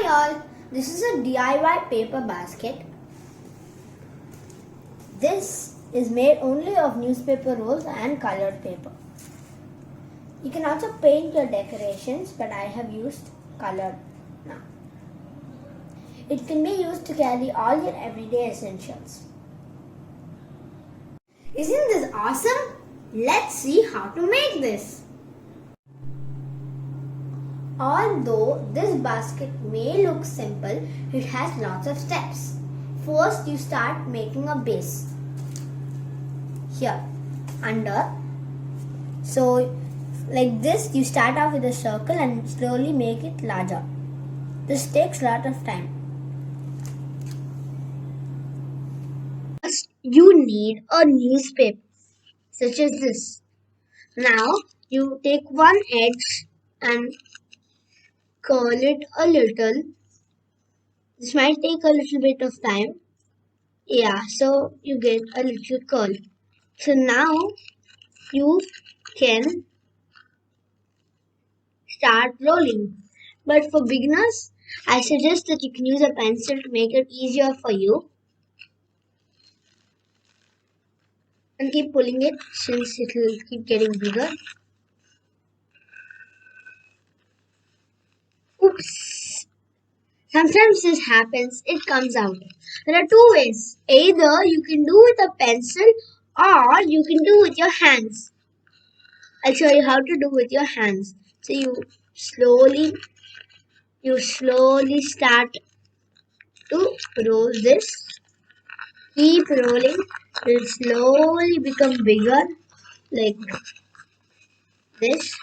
all, this is a DIY paper basket. This is made only of newspaper rolls and colored paper. You can also paint your decorations, but I have used colored now. It can be used to carry all your everyday essentials. Isn't this awesome? Let's see how to make this. Although this basket may look simple, it has lots of steps. First, you start making a base. Here, under. So, like this, you start off with a circle and slowly make it larger. This takes a lot of time. First, you need a newspaper, such as this. Now, you take one edge and curl it a little. This might take a little bit of time. Yeah, so you get a little curl. So now you can start rolling. But for beginners, I suggest that you can use a pencil to make it easier for you. And keep pulling it since it will keep getting bigger. Oops! Sometimes this happens, it comes out. There are two ways. Either you can do with a pencil or you can do with your hands. I'll show you how to do with your hands. So you slowly start to roll this. Keep rolling. It will slowly become bigger like this.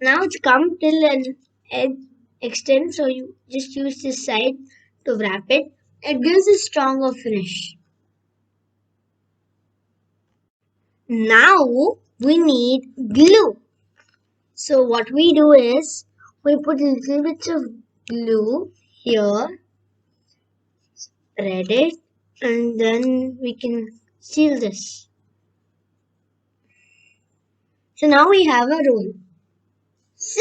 Now it's come till an edge extend, so you just use this side to wrap it. It gives a stronger finish. Now we need glue. So what we do is we put little bits of glue here, spread it, and then we can seal this. So now we have a roll.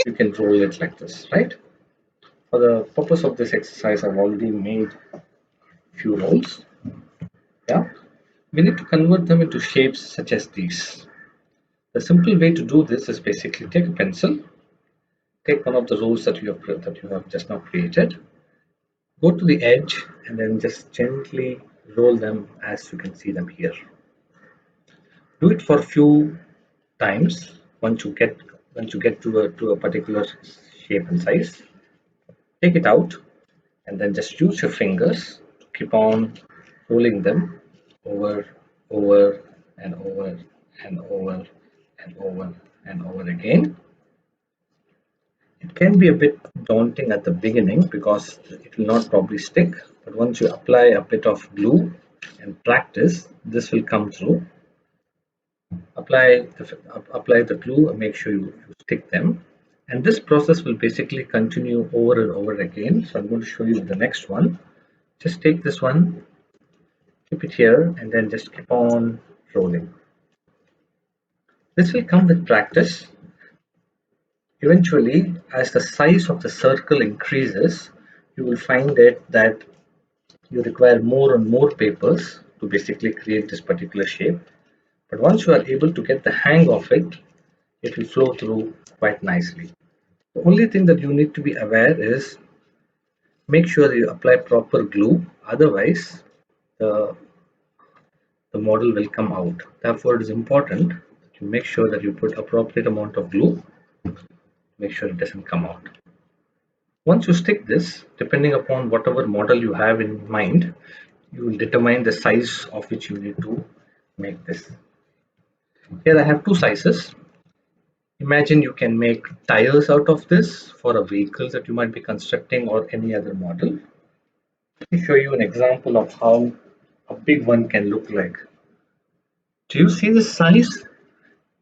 You can roll it like this, right? For the purpose of this exercise, I've already made a few rolls. Yeah, we need to convert them into shapes such as these. The simple way to do this is basically take a pencil, take one of the rolls that you have just now created, go to the edge, and then just gently roll them as you can see them here. Do it for a few times. Once you get to a particular shape and size, take it out and then just use your fingers to keep on rolling them over, over, and over, and over, and over, and over again. It can be a bit daunting at the beginning because it will not probably stick, but once you apply a bit of glue and practice, this will come through. Apply the glue and make sure you stick them. And this process will basically continue over and over again. So I'm going to show you the next one. Just take this one, keep it here, and then just keep on rolling. This will come with practice. Eventually, as the size of the circle increases, you will find that you require more and more papers to basically create this particular shape. But once you are able to get the hang of it, it will flow through quite nicely. The only thing that you need to be aware is make sure you apply proper glue, otherwise the, the model will come out. Therefore, it is important that you make sure that you put appropriate amount of glue, make sure it doesn't come out. Once you stick this, depending upon whatever model you have in mind, you will determine the size of which you need to make this. Here I have two sizes. Imagine you can make tires out of this for a vehicle that you might be constructing or any other model. Let me show you an example of how a big one can look like. Do you see this size?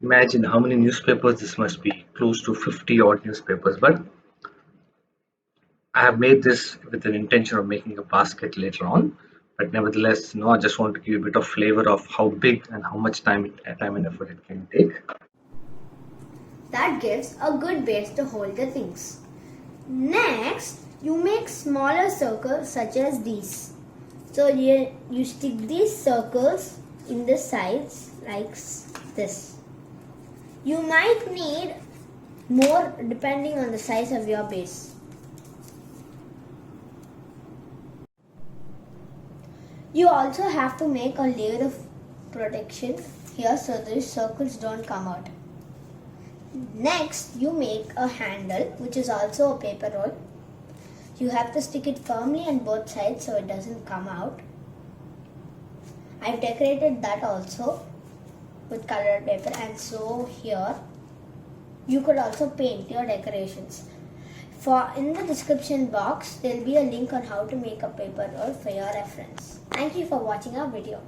Imagine how many newspapers this must be, close to 50 odd newspapers. But I have made this with an intention of making a basket later on. But nevertheless, I just want to give you a bit of flavor of how big and how much time and effort it can take. That gives a good base to hold the things. Next, You make smaller circles such as these. So you stick these circles in the sides like this. You might need more depending on the size of your base. You also have to make a layer of protection here so these circles don't come out. Next, you make a handle, which is also a paper roll. You have to stick it firmly on both sides so it doesn't come out. I've decorated that also with colored paper, and so here you could also paint your decorations. In the description box, there will be a link on how to make a paper roll for your reference. Thank you for watching our video.